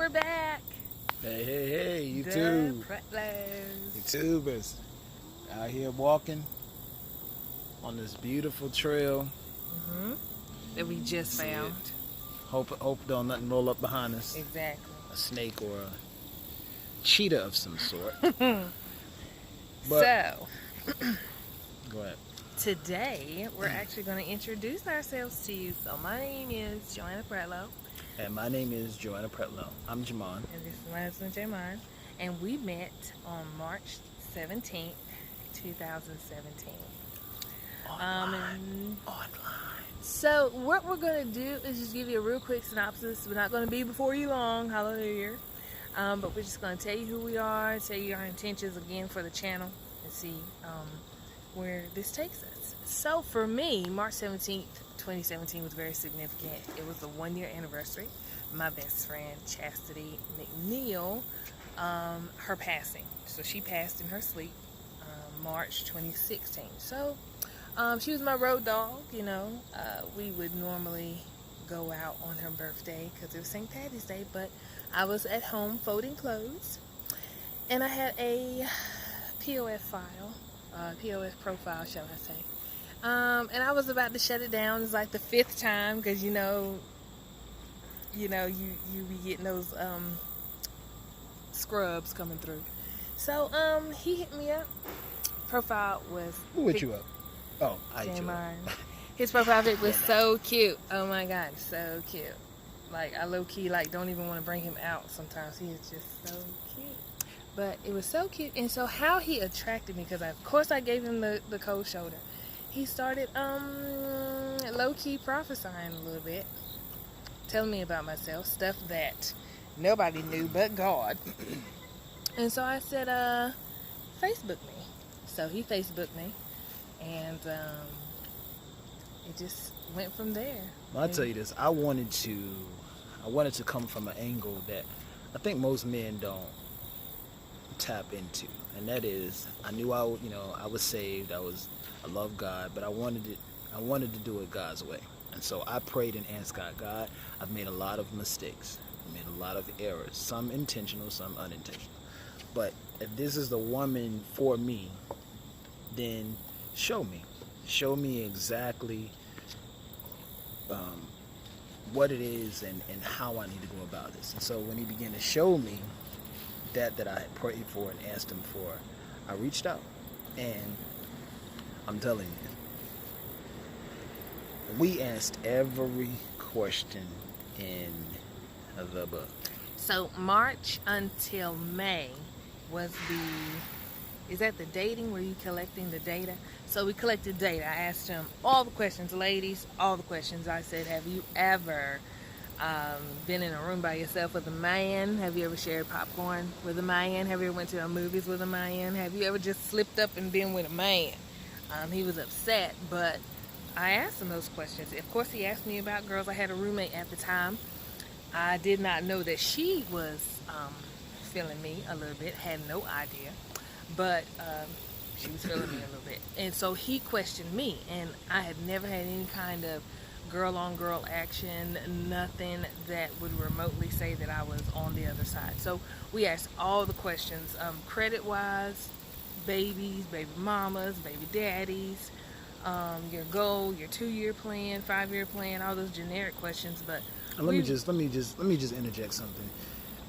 we're back. Hey, The YouTube. Pretlers. YouTubers. Out here walking on this beautiful trail. That we just See found. it. Hope don't nothing roll up behind us. Exactly. A snake or a cheetah of some sort. So, Go ahead. today we're actually going to introduce ourselves to you. So, my name is Joanna Pretlow. And my name is Joanna Pretlow. I'm Jamon. And this is my husband, Jamon. And we met on March 17th, 2017. Online. So what we're going to do is just give you a real quick synopsis. We're not going to be before you long, hallelujah. But we're just going to tell you who we are, tell you our intentions again for the channel, and see where this takes us. So for me, March 17th, 2017 was very significant. It was the 1-year anniversary of my best friend, Chastity McNeil, her passing. So she passed in her sleep, March 2016. So she was my road dog, you know. We would normally go out on her birthday because it was St. Patty's Day, but I was at home folding clothes, and I had a POF file, POF profile, shall I say. And I was about to shut it down. It's like the 5th time because you be getting those scrubs coming through. So he hit me up. Profile was Who hit you up? Oh, I hit you up. His profile pic was so cute. Oh my god, so cute. Like, I low-key don't even want to bring him out sometimes. He is just so cute. But it was so cute. And so how he attracted me, because of course I gave him the cold shoulder. He started low-key prophesying a little bit, telling me about myself, stuff that nobody knew but God. And so I said, Facebook me. So he Facebooked me, and it just went from there. Well, I'll tell you this. I wanted to come from an angle that I think most men don't tap into, and that is, I knew I was saved. I love God, but I wanted to do it God's way. And so I prayed and asked God, I've made a lot of mistakes. I've made a lot of errors, some intentional, some unintentional. But if this is the woman for me, then show me exactly what it is and how I need to go about this. And so when he began to show me that I had prayed for and asked him for, I reached out. And I'm telling you, we asked every question in the book. So March until May was is that the dating? Were you collecting the data? So we collected data. I asked him all the questions, ladies, all the questions. I said, have you ever been in a room by yourself with a man? Have you ever shared popcorn with a man? Have you ever went to the movies with a man? Have you ever just slipped up and been with a man? He was upset, but I asked him those questions. Of course, he asked me about girls. I had a roommate at the time. I did not know that she was feeling me a little bit. Had no idea. But she was feeling me a little bit. And so he questioned me. And I had never had any kind of girl-on-girl action, nothing that would remotely say that I was on the other side. So we asked all the questions, credit-wise, babies, baby mamas, baby daddies, your goal, your 2-year plan, 5-year plan, all those generic questions. But let me just interject something.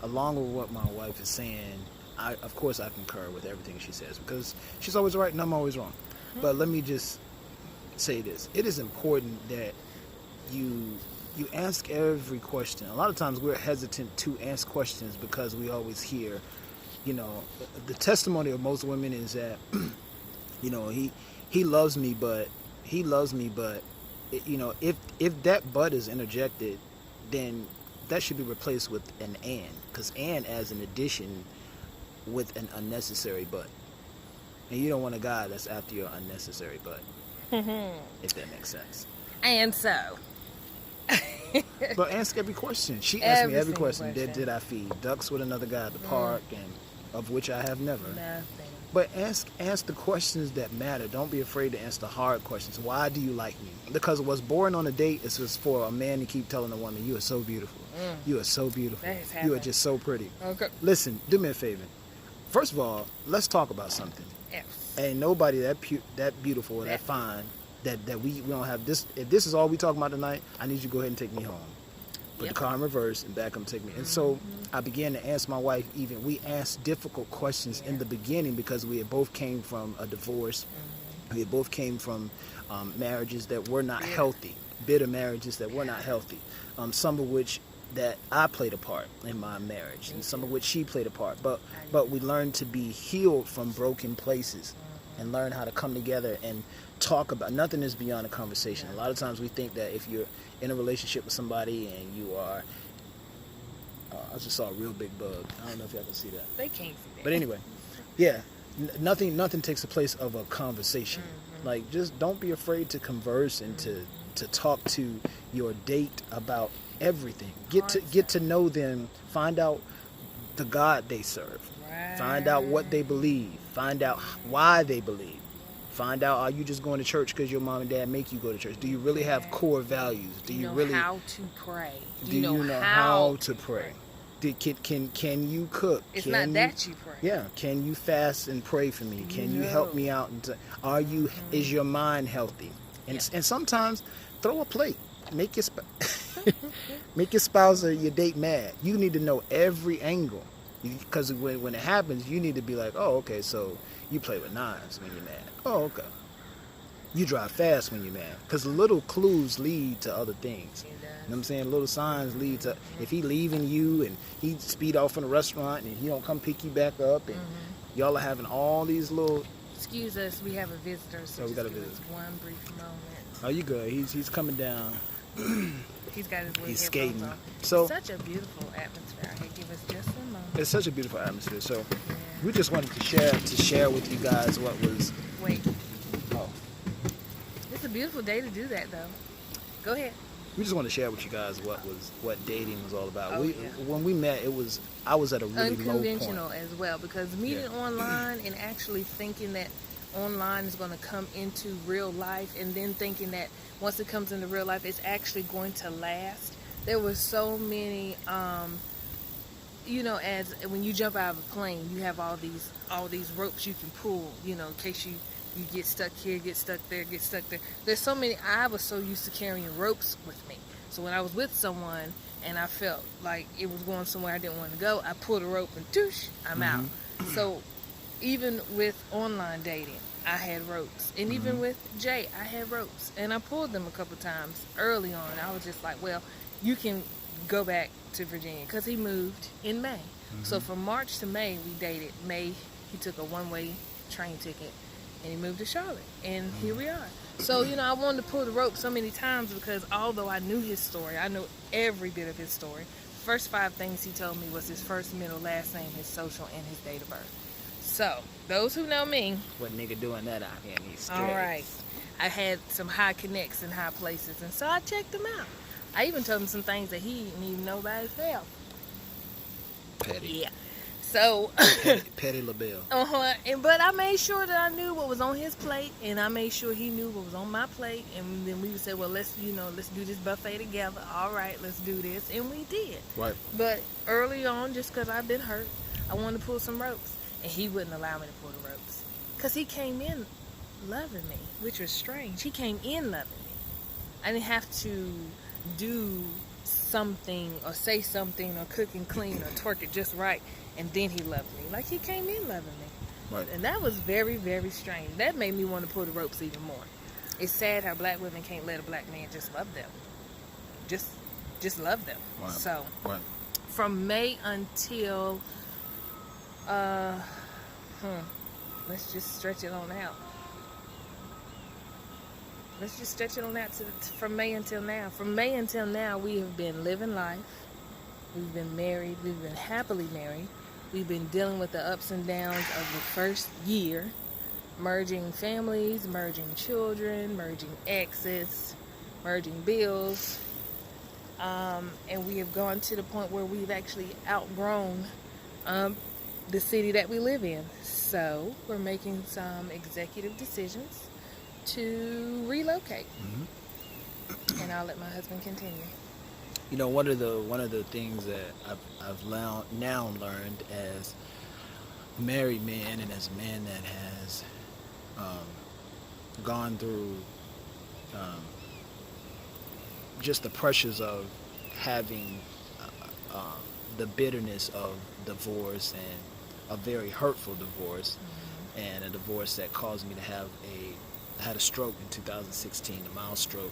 Along with what my wife is saying, of course I concur with everything she says, because she's always right and I'm always wrong. But let me just say this. It is important that you ask every question. A lot of times we're hesitant to ask questions because we always hear, the testimony of most women is that, he loves me, but if that but is interjected, then that should be replaced with an and, because and as an addition with an unnecessary but. And you don't want a guy that's after your unnecessary but. If that makes sense. And so. But ask every question. She asked me every question. question. Did I feed ducks with another guy at the park, and of which I have never. Nothing. But ask the questions that matter. Don't be afraid to ask the hard questions. Why do you like me? Because what's boring on a date is just for a man to keep telling a woman, you are so beautiful. You are so beautiful. That is You are happening. just so pretty. Okay. Listen, do me a favor. First of all, let's talk about something. Yes. Ain't nobody that beautiful or that fine that we don't have this. If this is all we talking about tonight, I need you to go ahead and take me home. Put the car in reverse and back up and take me. And so I began to ask my wife, we asked difficult questions in the beginning because we had both came from a divorce. We had both came from marriages that were not healthy, bitter marriages that were not healthy. Some of which that I played a part in my marriage, and some of which she played a part. But we learned to be healed from broken places, and learn how to come together and talk about. Nothing is beyond a conversation. A lot of times we think that if you're in a relationship with somebody and you are, I just saw a real big bug. I don't know if y'all can see that. They can't see that. But anyway, yeah, nothing takes the place of a conversation. Like, just don't be afraid to converse and to talk to your date about everything. Get to know them. Find out the God they serve. Right. Find out what they believe. Find out why they believe. Find out, are you just going to church because your mom and dad make you go to church? Do you really have core values? Do you know really how to pray? Do you know how to pray? Can you cook? It's can not you, that you pray. Yeah. Can you fast and pray for me? Can you help me out? And is your mind healthy? And sometimes throw a plate. Make your make your spouse or your date mad. You need to know every angle, because when it happens, you need to be like, oh, okay, so you play with knives when you're mad. Oh, okay. You drive fast when you're mad, because little clues lead to other things. You know what I'm saying? Little signs lead to, if he leaving you and he speed off from the restaurant and he don't come pick you back up, and y'all are having all these little. Excuse us, we have a visitor, so we got a give visitor. us one brief moment. Oh, you good? He's coming down. He's got his little He's headphones skating. on. So Such a beautiful atmosphere. Hey, give us just a moment. it's such a beautiful atmosphere. So we just wanted to share with you guys what was. Wait, Oh, it's a beautiful day to do that, though. Go ahead. we just want to share with you guys what dating was all about. Oh, When we met, I was at a really low point. Unconventional as well, because meeting online and actually thinking that online is going to come into real life, and then thinking that once it comes into real life it's actually going to last. There were so many as when you jump out of a plane, you have all these ropes you can pull, in case you get stuck here, get stuck there, get stuck there. There's so many. I was so used to carrying ropes with me, so when I was with someone and I felt like it was going somewhere I didn't want to go, I pulled a rope and doosh, I'm out. So even with online dating, I had ropes. And even with Jay, I had ropes. And I pulled them a couple times early on. I was just like, well, you can go back to Virginia, because he moved in May. So from March to May, we dated. May, he took a one-way train ticket and he moved to Charlotte. And here we are. So, I wanted to pull the rope so many times, because although I knew his story, I knew every bit of his story. First 5 things he told me was his first, middle, last name, his social, and his date of birth. So, those who know me. What nigga doing that out here in these streets? All right. I had some high connects in high places, and so I checked him out. I even told him some things that he didn't even know about himself. Petty. Yeah. So. Petty LaBelle. But I made sure that I knew what was on his plate, and I made sure he knew what was on my plate, and then we would say, well, let's do this buffet together. All right, let's do this, and we did. Right. But early on, just because I've been hurt, I wanted to pull some ropes. And he wouldn't allow me to pull the ropes, because he came in loving me, which was strange. He came in loving me. I didn't have to do something or say something or cook and clean or twerk it just right, and then he loved me. Like, he came in loving me. Right. And that was very, very strange. That made me want to pull the ropes even more. It's sad how black women can't let a black man just love them. Just love them. Right. So Right. from May until let's just stretch it on out. Let's just stretch it on out from May until now. From May until now, we have been living life. We've been married. We've been happily married. We've been dealing with the ups and downs of the first year, merging families, merging children, merging exes, merging bills. And we have gone to the point where we've actually outgrown the city that we live in. So we're making some executive decisions to relocate. And I'll let my husband continue. You know, one of the things that I've now learned as a married man and as a man that has gone through um, just the pressures of having uh, the bitterness of divorce, and a very hurtful divorce, and a divorce that caused me to have I had a stroke in 2016, a mild stroke.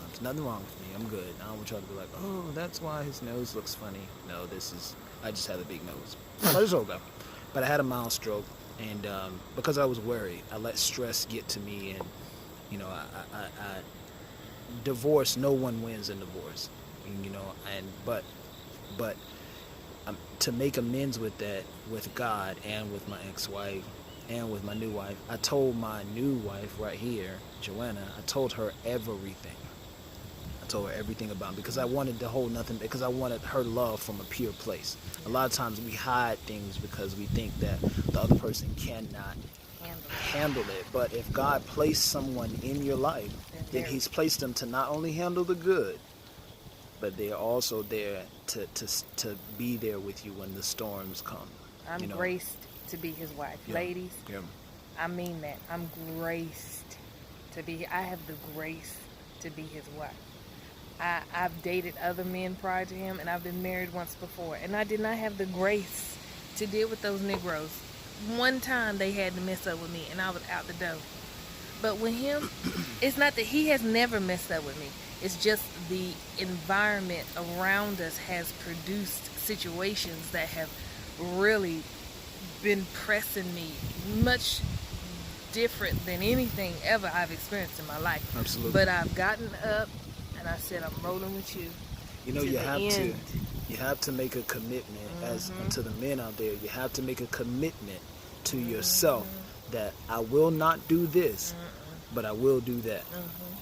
There's nothing wrong with me. I'm good. I don't want y'all to be like, oh, that's why his nose looks funny. No, I just have a big nose. But it's okay. But I had a mild stroke, and because I was worried, I let stress get to me, and you know, I divorce. No one wins in divorce, and, you know, but to make amends with that, with God and with my ex-wife and with my new wife, I told my new wife right here, Joanna, I told her everything. I told her everything about me because I wanted to hold nothing, because I wanted her love from a pure place. A lot of times we hide things because we think that the other person cannot handle it. But if God placed someone in your life, then He's placed them to not only handle the good, but they're also there to be there with you when the storms come. I'm graced to be his wife. Yeah. Ladies, Yeah. I mean that. I'm graced to be. I have the grace to be his wife. I've dated other men prior to him, and I've been married once before, and I did not have the grace to deal with those Negroes. One time they had to mess up with me, and I was out the door. But with him, it's not that he has never messed up with me. It's just the environment around us has produced situations that have really been pressing me much different than anything ever I've experienced in my life. Absolutely. But I've gotten up and I said, I'm rolling with you. You know, to you the have end. you have to make a commitment, as to the men out there. You have to make a commitment to yourself that I will not do this, but I will do that.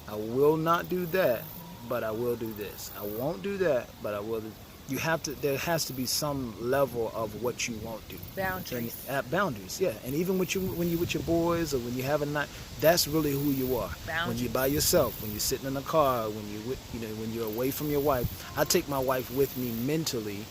I will not do that, but I will do this. I won't do that, but I will do. You have to. There has to be some level of what you won't do. Boundaries. And, boundaries, yeah. And even when you with your boys, or when you have a night, that's really who you are. Boundaries. When you're by yourself, when you're sitting in a car, when you're away from your wife. I take my wife with me mentally,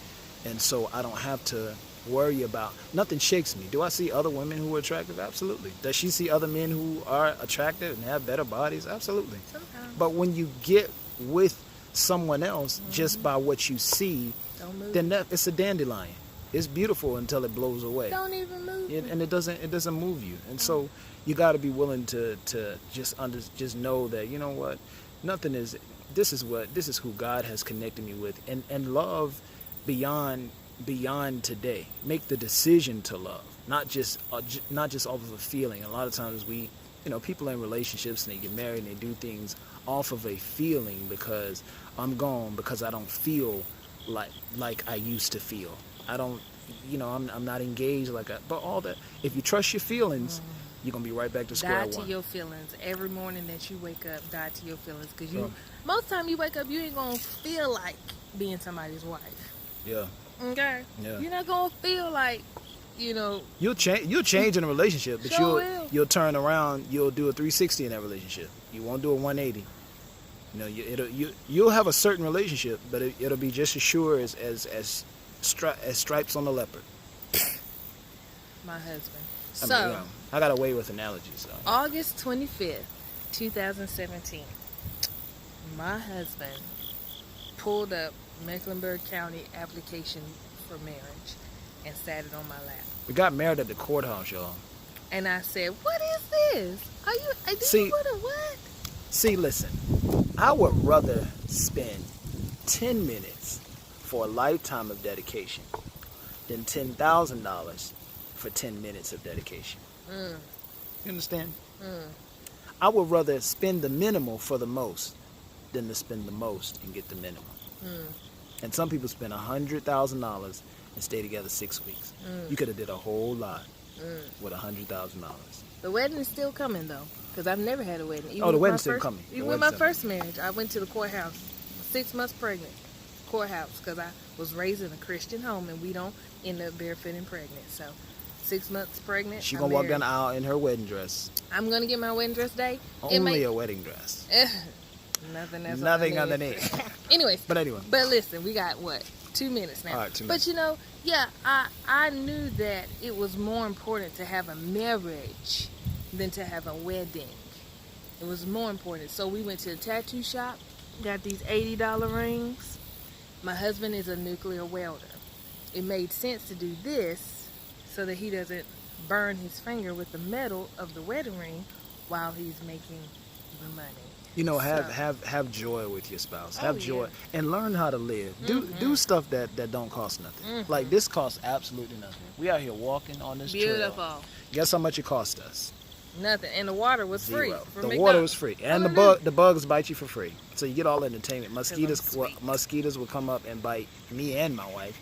and so I don't have to worry about. Nothing shakes me. Do I see other women who are attractive? Absolutely. Does she see other men who are attractive and have better bodies? Absolutely. Sometimes. But when you get with someone else just by what you see, Don't move. then it's a dandelion. It's beautiful until it blows away. Don't even move. And it doesn't move you. And so you got to be willing to just know that, you know what, this is who God has connected me with, and love beyond today. Make the decision to love, not just off of a feeling. A lot of times people in relationships, and they get married and they do things off of a feeling, because I'm gone, because I don't feel like I used to feel. I don't, I'm not engaged but all that. If you trust your feelings, you're gonna be right back to square one. Die to your feelings every morning that you wake up. Die to your feelings, because most time you wake up, you ain't gonna feel like being somebody's wife. Yeah. Okay. Yeah. You're not gonna feel like, You'll change in a relationship, but you'll turn around. You'll do a 360 in that relationship. You won't do a 180. You'll have a certain relationship, but it'll be just as sure as stripes on the leopard. my husband. I got away with analogies. So. August 25th, 2017, my husband pulled up Mecklenburg County application for marriage and sat it on my lap. We got married at the courthouse, y'all. And I said, "What is this? See, you want to what?" See, listen, I would rather spend 10 minutes for a lifetime of dedication than $10,000 for 10 minutes of dedication. You understand? I would rather spend the minimal for the most than to spend the most and get the minimum. And some people spend $100,000 and stay together 6 weeks. You could have did a whole lot with $100,000. The wedding is still coming, though, because I've never had a wedding. The wedding's still coming. Even with my first marriage, I went to the courthouse, 6 months pregnant, courthouse, because I was raised in a Christian home, and we don't end up barefooted pregnant. So 6 months pregnant. She gonna walk down the aisle in her wedding dress. I'm gonna get my wedding dress day. Only a wedding dress. Nothing that's Nothing underneath. Anyways, But anyway. but listen, we got what, 2 minutes now. All right, 2 But minutes. you know, yeah, I knew that it was more important to have a marriage than to have a wedding. It was more important. So we went to the tattoo shop, got these $80 rings. My husband is a nuclear welder. It made sense to do this so that he doesn't burn his finger with the metal of the wedding ring while he's making the money. You know, So- have joy with your spouse. Oh, Have joy and learn how to live. Do stuff that don't cost nothing. Like this costs absolutely nothing. We out here walking on this trail. Beautiful. Guess how much it cost us? Nothing. And the water was free. Zero. from The water McDonald's. was free, and Oh, the bugs bite you for free. So you get all the entertainment. Mosquitoes sweet. mosquitoes will come up and bite me and my wife,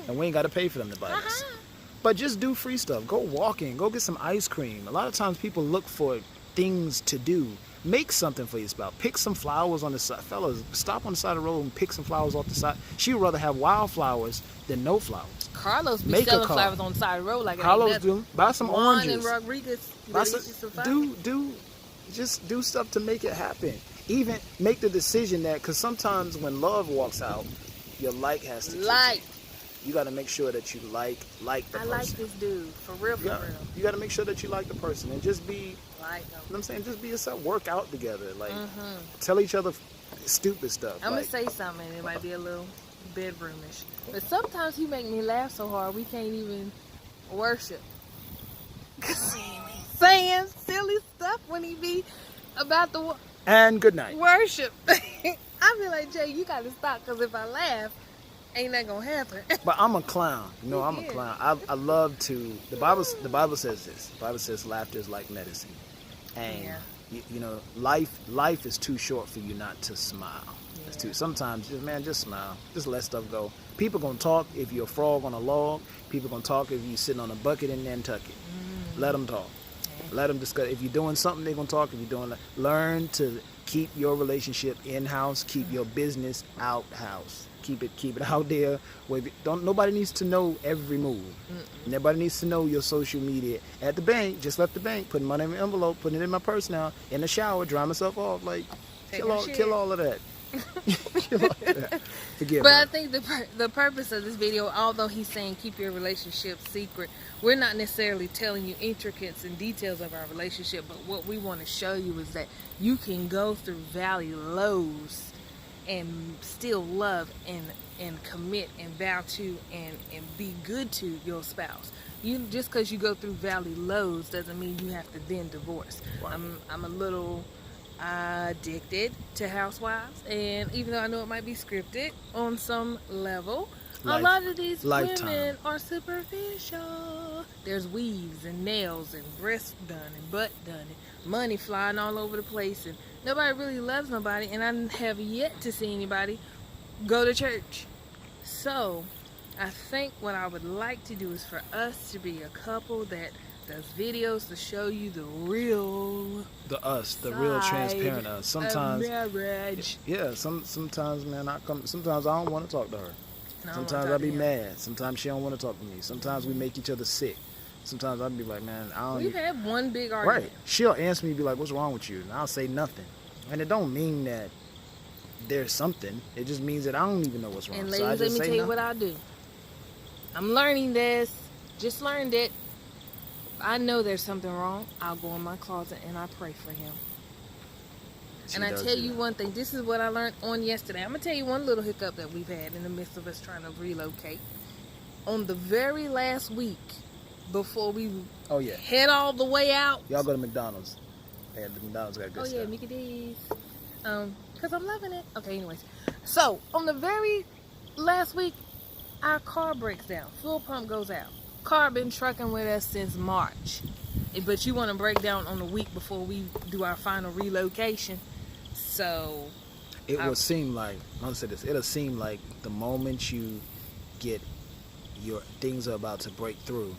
and we ain't got to pay for them to bite us. Uh-huh. But just do free stuff. Go walking. Go get some ice cream. A lot of times people look for things to do. Make something for your spouse. Pick some flowers on the side. Fellas, stop on the side of the road and pick some flowers off the side. She would rather have wildflowers than no flowers. Carlos be Make a selling call. flowers on the side of the road like it ain't Carlos nothing. do. Buy some Juan oranges. and Rodriguez, you Buy better some- get you some flowers. just do stuff to make it happen. Even make the decision that, because sometimes when love walks out, your like has to kick in. Like, You got to make sure that you like the I person. like this dude. For real, for Yeah. real. You got to make sure that you like the person and just be, Like, you know what I'm saying, just be yourself. Work out together. Like, mm-hmm. tell each other stupid stuff. I'm like, going to say something. It might be a little bedroomish. But sometimes he make me laugh so hard we can't even worship. Saying silly stuff when he be about the and good night. worship. I be like, Jay, you got to stop, because if I laugh, ain't that going to happen. But I'm a clown. You know, I'm a Yeah. clown. I love to. The Bible says this. The Bible says laughter is like medicine, and Yeah. you know, life is too short for you not to smile. It's Yeah. too. Sometimes, just smile. Just let stuff go. People gonna talk if you're a frog on a log. People gonna talk if you sitting on a bucket in Nantucket. Let them talk. Let them discuss. If you're doing something, they're gonna talk. If you're doing, learn to keep your relationship in house. Keep your business out house. Keep it out there. Where nobody needs to know every move. Nobody needs to know your social media. At the bank, just left the bank, putting money in an envelope, putting it in my purse now. In the shower, dry myself off. Like Take kill a all, shit. kill all of that. Kill all of that. Forgive But I her. think the purpose of this video, although he's saying keep your relationship secret, we're not necessarily telling you intricacies and details of our relationship, but what we want to show you is that you can go through valley lows and still love and commit and vow to and be good to your spouse. You just because you go through valley lows doesn't mean you have to then divorce. Right. I'm a little addicted to Housewives, and even though I know it might be scripted on some level, a lot of these Lifetime. women are superficial. There's weaves and nails and breasts done and butt done and money flying all over the place, and nobody really loves nobody, and I have yet to see anybody go to church. So I think what I would like to do is for us to be a couple that does videos to show you the real The real side transparent us. Sometimes, of marriage. yeah. Sometimes, man, Sometimes I don't want to talk to her. No, Sometimes I'm I be talking mad. Sometimes she don't want to talk to me. Sometimes we make each other sick. Sometimes I'd be like, man, I don't. We've even- had one big argument. Right. She'll answer me, be like, what's wrong with you? And I'll say nothing. And it don't mean that there's something. It just means that I don't even know what's wrong. And So I ladies, let just me say tell you nothing. what I do. I'm learning this. Just learned it. I know there's something wrong. I'll go in my closet and I pray for him. She And I does tell do you that. one thing. This is what I learned on yesterday. I'm going to tell you one little hiccup that we've had in the midst of us trying to relocate. On the very last week, before we Oh, yeah. head all the way out. Y'all go to McDonald's. Yeah, the McDonald's got good Oh, yeah, stuff. Mickey D's. Because I'm loving it. Okay, anyways. So, on the very last week, our car breaks down. Fuel pump goes out. Car been trucking with us since March. But you want to break down on the week before we do our final relocation. So, It will seem like, I'll say this, it'll seem like the moment you get your things are about to break through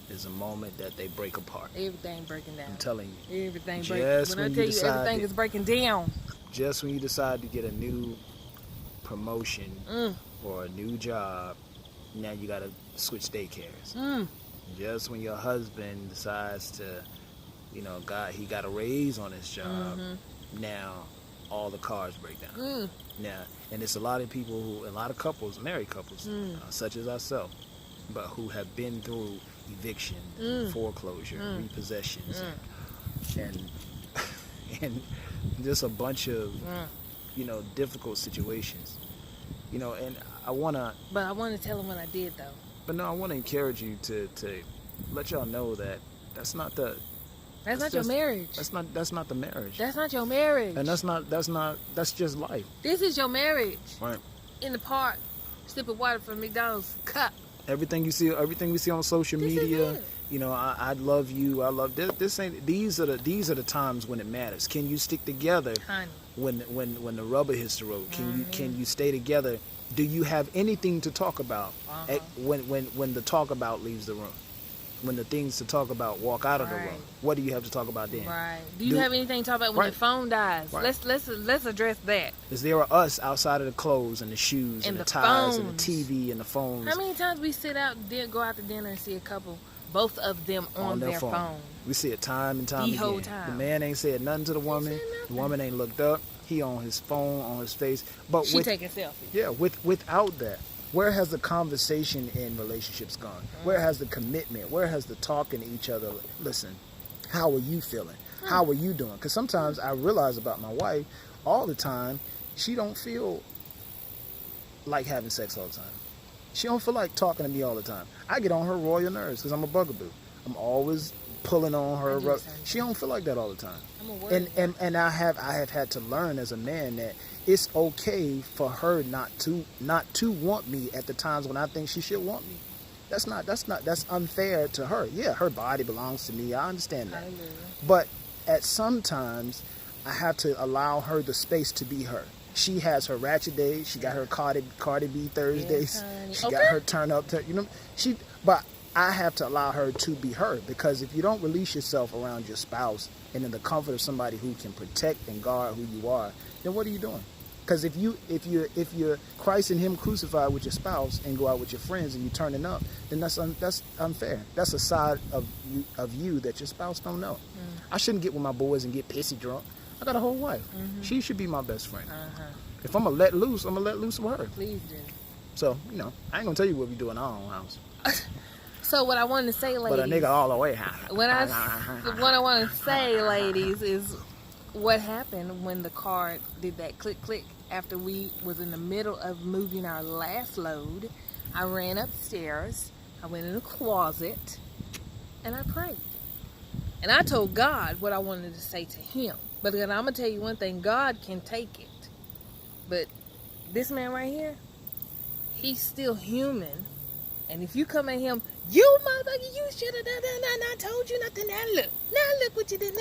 is a moment that they break apart. everything breaking down. I'm telling you. Everything Just breaking. When I when you tell you decide everything that- is breaking down. Just when you decide to get a new promotion or a new job, now you gotta switch daycares. Just when your husband decides to, he got a raise on his job, now all the cars break down. Mm. Now, and it's a lot of people a lot of couples, married couples, such as ourselves, but who have been through eviction, foreclosure, repossessions, and and just a bunch of difficult situations. And I wanna. But I want to tell them what I did though. But no, I want to encourage you to let y'all know that that's not the. That's not your marriage. That's not the marriage. That's not your marriage. And that's just life. This is your marriage. Right. In the park, sipping water from McDonald's cup. Everything we see on social media, I love you. I love this. These are the times when it matters. Can you stick together? Honey. When the rubber hits the road? Can you stay together? Do you have anything to talk about when the talk about leaves the room? When the things to talk about walk out of the room, what do you have to talk about then? Right. Do you have anything to talk about when your phone dies? Right. Let's address that. Is there are us outside of the clothes and the shoes and the ties and the TV and the phones? How many times we sit out, go out to dinner and see a couple, both of them on their phone? We see it time and time again. Whole time. The man ain't said nothing to the woman. The woman ain't looked up. He on his phone, on his face. But she taking selfies. Yeah, without that. Where has the conversation in relationships gone? Where has the commitment? Where has the talking to each other? Listen, how are you feeling? How are you doing? Because sometimes I realize about my wife, all the time, she don't feel like having sex all the time. She don't feel like talking to me all the time. I get on her royal nerves because I'm a bugaboo. I'm always pulling on her. She don't feel like that all the time. And I have had to learn as a man that it's okay for her not to want me at the times when I think she should want me. That's unfair to her. Yeah, her body belongs to me. I understand that. But at some times I have to allow her the space to be her. She has her ratchet days. She got her Cardi B Thursdays. She got her turn up. But I have to allow her to be her, because if you don't release yourself around your spouse and in the comfort of somebody who can protect and guard who you are, then what are you doing? Because if you're Christ and Him crucified with your spouse and go out with your friends and you turning up, then that's unfair. That's a side of you that your spouse don't know. I shouldn't get with my boys and get pissy drunk. I got a whole wife. She should be my best friend. If I'm gonna let loose, I'm gonna let loose with her. Please do. So I ain't gonna tell you what we do in our own house. So what I wanted to say, ladies. But a nigga all the way. What I want to say, ladies, is what happened when the car did that click click after we was in the middle of moving our last load. I ran upstairs. I went in the closet and I prayed. And I told God what I wanted to say to Him. But then I'm going to tell you one thing. God can take it. But this man right here, he's still human. And if you come at him, you motherfucker, you should have done that. I told you nothing. Now look what you did.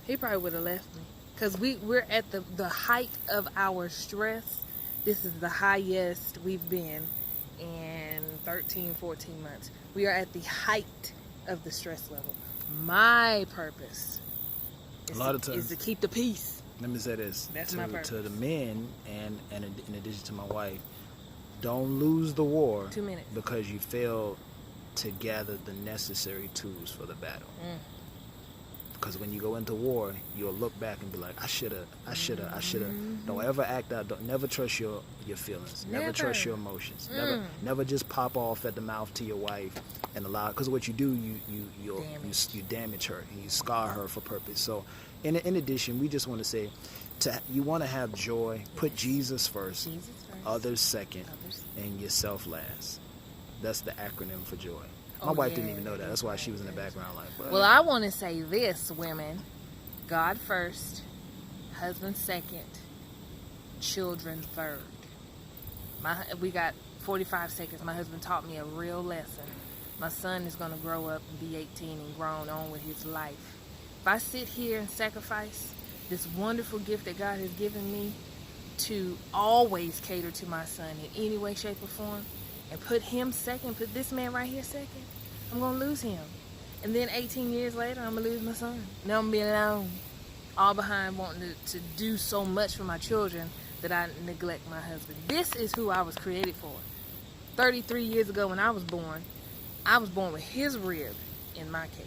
He probably would have left me. Because we're at the height of our stress. This is the highest we've been in 13, 14 months. We are at the height of the stress level. My purpose is to keep the peace. Let me say this. That's my purpose. To the men, and in addition to my wife, don't lose the war 2 minutes. because you failed to gather the necessary tools for the battle. Because when you go into war, you'll look back and be like, I shoulda. Don't ever act out. Never trust your feelings. Never trust your emotions. Never just pop off at the mouth to your wife and allow. Because what you do, you damage her and you scar her for purpose. So, in addition, we just want to say, you want to have joy. Put Jesus first, others second, and yourself last. That's the acronym for joy. My wife didn't even know that. That's why she was in the background like, well, I want to say this, women. God first, husband second, children third. We got 45 seconds. My husband taught me a real lesson. My son is going to grow up and be 18 and grown on with his life. If I sit here and sacrifice this wonderful gift that God has given me to always cater to my son in any way, shape, or form, and put him second, put this man right here second, I'm going to lose him. And then 18 years later, I'm going to lose my son. Now I'm going to be alone, all behind wanting to do so much for my children that I neglect my husband. This is who I was created for. 33 years ago when I was born with his rib in my cage.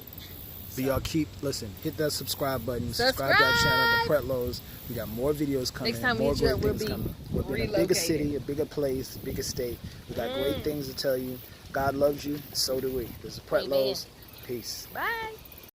But y'all hit that subscribe button. Subscribe to our channel, The Pretlows. We got more videos coming. Next time more we great we'll things be coming. We'll be in a bigger relocated. city, a bigger place, a bigger state. We got great things to tell you. God loves you. So do we. This is The Pretlows. Peace. Bye.